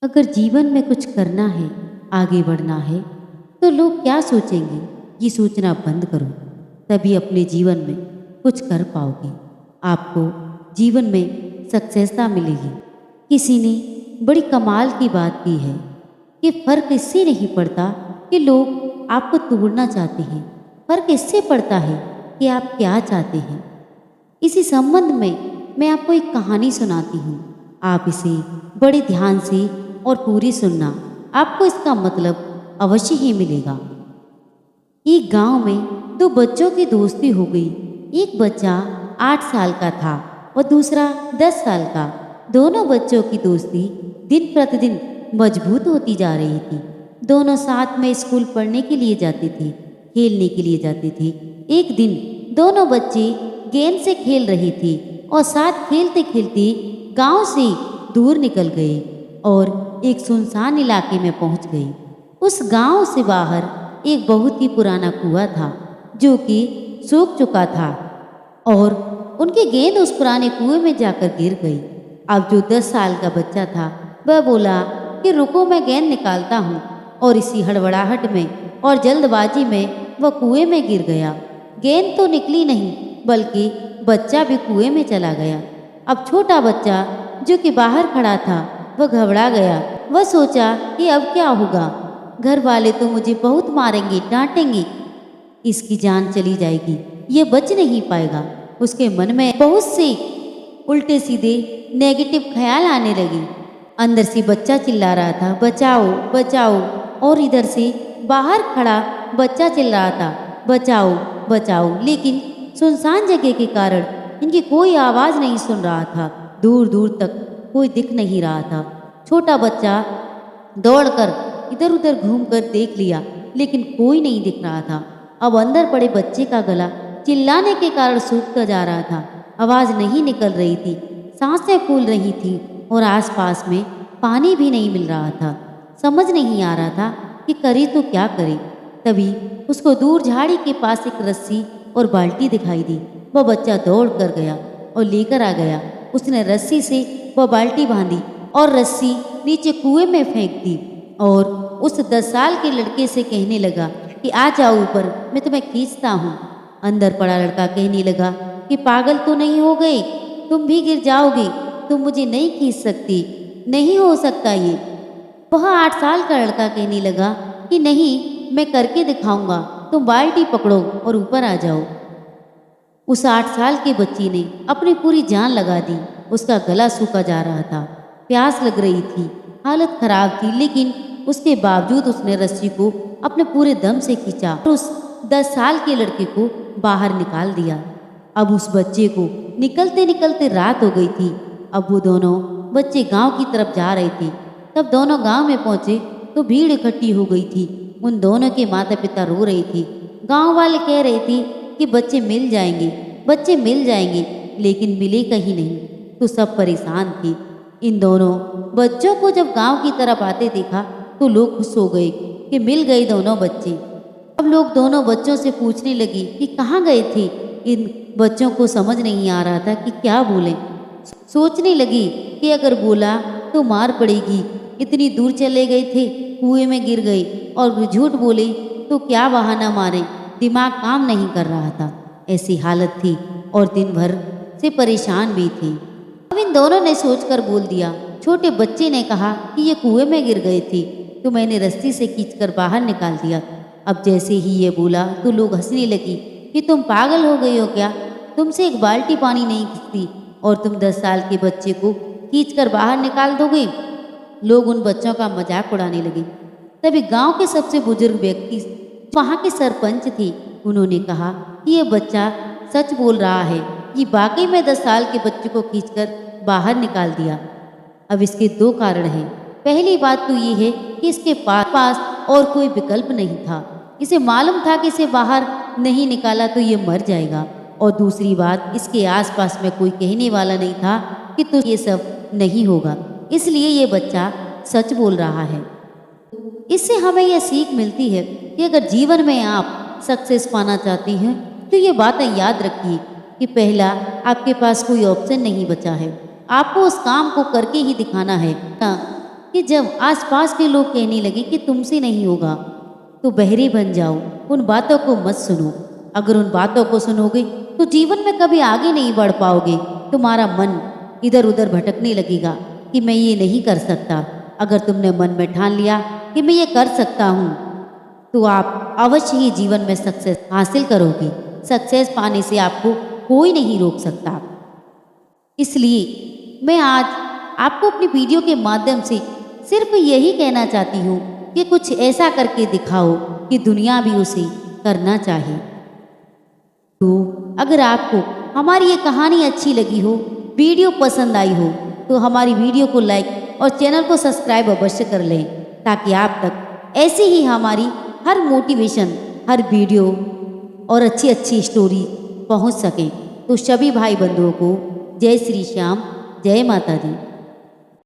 अगर जीवन में कुछ करना है, आगे बढ़ना है, तो लोग क्या सोचेंगे, ये सोचना बंद करो। तभी अपने जीवन में कुछ कर पाओगे। आपको जीवन में सक्सेसता मिलेगी। किसी ने बड़ी कमाल की बात की है कि फर्क इससे नहीं पड़ता कि लोग आपको तोड़ना चाहते हैं, फर्क इससे पड़ता है कि आप क्या चाहते हैं। इसी संबंध में मैं आपको एक कहानी सुनाती हूँ। आप इसे बड़े ध्यान से और पूरी सुनना। आपको इसका मतलब अवश्य ही मिलेगा। एक गांव में दो बच्चों की दोस्ती हो गई। एक बच्चा 8 साल का था और दूसरा 10 साल का। दोनों बच्चों की दोस्ती दिन प्रतिदिन मजबूत होती जा रही थी। दोनों साथ में स्कूल पढ़ने के लिए जाते थे, खेलने के लिए जाते थे। एक दिन दोनों बच्चे गेंद से खेल रहे थे और साथ खेलते खेलते गांव से दूर निकल गए और एक सुनसान इलाके में पहुंच गए। उस गांव से बाहर एक बहुत ही पुराना कुआं था जो कि सूख चुका था और उनकी गेंद उस पुराने कुएं में जाकर गिर गई। अब जो 10 साल का बच्चा था वह बोला कि रुको, मैं गेंद निकालता हूँ। और इसी हड़बड़ाहट में और जल्दबाजी में वह कुएं में गिर गया। गेंद तो निकली नहीं बल्कि बच्चा भी कुएं में चला गया। अब छोटा बच्चा जो कि बाहर खड़ा था वह घबरा गया। वह सोचा कि अब क्या होगा, घर वाले तो मुझे बहुत मारेंगे, डांटेंगे, इसकी जान चली जाएगी, ये बच नहीं पाएगा। उसके मन में बहुत से उल्टे सीधे नेगेटिव ख्याल आने लगे। अंदर से बच्चा चिल्ला रहा था, बचाओ बचाओ, और इधर से बाहर खड़ा बच्चा चिल्ला रहा था, बचाओ बचाओ। लेकिन सुनसान जगह के कारण इनकी कोई आवाज़ नहीं सुन रहा था। दूर दूर तक कोई दिख नहीं रहा था। छोटा बच्चा दौड़कर इधर उधर घूमकर देख लिया लेकिन कोई नहीं दिख रहा था। अब अंदर पड़े बच्चे का गला चिल्लाने के कारण सूखता जा रहा था। आवाज़ नहीं निकल रही थी, सांसें फूल रही थी और आसपास में पानी भी नहीं मिल रहा था। समझ नहीं आ रहा था कि करे तो क्या करे। तभी उसको दूर झाड़ी के पास एक रस्सी और बाल्टी दिखाई दी। वह बच्चा दौड़ कर गया और लेकर आ गया। उसने रस्सी से वह बाल्टी बांधी और रस्सी नीचे कुएं में फेंक दी और उस 10 साल के लड़के से कहने लगा कि आ जाओ ऊपर, मैं तुम्हें खींचता हूँ। अंदर पड़ा लड़का कहने लगा कि पागल तो नहीं हो गए, तुम भी गिर जाओगे, तुम मुझे नहीं खींच सकती, नहीं हो सकता ये। वह 8 साल का लड़का कहने लगा कि नहीं, मैं करके दिखाऊंगा, तुम बाल्टी पकड़ो और ऊपर आ जाओ। उस 8 साल के बच्ची ने अपनी पूरी जान लगा दी। उसका गला सूखा जा रहा था, प्यास लग रही थी, हालत खराब थी, लेकिन उसके बावजूद उसने रस्सी को अपने पूरे दम से खींचा और उस 10 साल के लड़के को बाहर निकाल दिया। अब उस बच्चे को निकलते निकलते रात हो गई थी। अब वो दोनों बच्चे गांव की तरफ जा रहे थे। तब दोनों गांव में पहुंचे तो भीड़ इकट्ठी हो गई थी। उन दोनों के माता पिता रो रहे थे। गांव वाले कह रहे थे कि बच्चे मिल जाएंगे, बच्चे मिल जाएंगे, लेकिन मिले कहीं नहीं। तो सब परेशान थे। इन दोनों बच्चों को जब गांव की तरफ आते देखा तो लोग खुश हो गए कि मिल गए दोनों बच्चे। अब लोग दोनों बच्चों से पूछने लगे कि कहाँ गए थे। इन बच्चों को समझ नहीं आ रहा था कि क्या बोलें। सोचने लगी कि अगर बोला तो मार पड़ेगी, इतनी दूर चले गए थे, कुएं में गिर गए, और झूठ बोले तो क्या बहाना मारे। दिमाग काम नहीं कर रहा था, ऐसी हालत थी और दिन भर से परेशान भी थी। अब इन दोनों ने सोचकर बोल दिया। छोटे बच्चे ने कहा कि ये कुएं में गिर गए थे तो मैंने रस्सी से खींचकर बाहर निकाल दिया। अब जैसे ही ये बोला तो लोग हंसने लगी कि तुम पागल हो गई हो क्या, तुमसे एक बाल्टी पानी नहीं खींचती और तुम 10 साल के बच्चे को खींचकर बाहर निकाल दोगे। लोग उन बच्चों का मजाक उड़ाने लगे। तभी गांव के सबसे बुजुर्ग व्यक्ति वहाँ के सरपंच थे। उन्होंने कहा कि ये बच्चा सच बोल रहा है, ये वाकई में 10 साल के बच्चे को खींचकर बाहर निकाल दिया। अब इसके दो कारण हैं। पहली बात तो ये है कि इसके पास और कोई विकल्प नहीं था। इसे मालूम था कि इसे बाहर नहीं निकाला तो ये मर जाएगा। और दूसरी बात, इसके आसपास में कोई कहने वाला नहीं था कि तो ये सब नहीं होगा, इसलिए ये बच्चा सच बोल रहा है। इससे हमें यह सीख मिलती है कि अगर जीवन में आप सक्सेस पाना चाहती हैं तो ये बातें याद रखिए कि पहला, आपके पास कोई ऑप्शन नहीं बचा है, आपको उस काम को करके ही दिखाना है। कि जब आसपास के लोग कहने लगे कि तुमसे नहीं होगा, तो बहरे बन जाओ, उन बातों को मत सुनो। अगर उन बातों को सुनोगे तो जीवन में कभी आगे नहीं बढ़ पाओगे। तुम्हारा मन इधर उधर भटकने लगेगा कि मैं ये नहीं कर सकता। अगर तुमने मन में ठान लिया कि मैं ये कर सकता हूँ, तो आप अवश्य ही जीवन में सक्सेस हासिल करोगे। सक्सेस पाने से आपको कोई नहीं रोक सकता। इसलिए मैं आज आपको अपनी वीडियो के माध्यम से सिर्फ यही कहना चाहती हूँ कि कुछ ऐसा करके दिखाओ कि दुनिया भी उसे करना चाहे। तो अगर आपको हमारी ये कहानी अच्छी लगी हो, वीडियो पसंद आई हो, तो हमारी वीडियो को लाइक और चैनल को सब्सक्राइब अवश्य कर लें, ताकि आप तक ऐसी ही हमारी हर मोटिवेशन, हर वीडियो और अच्छी अच्छी स्टोरी पहुंच सकें। तो सभी भाई बंधुओं को जय श्री श्याम, जय माता दी।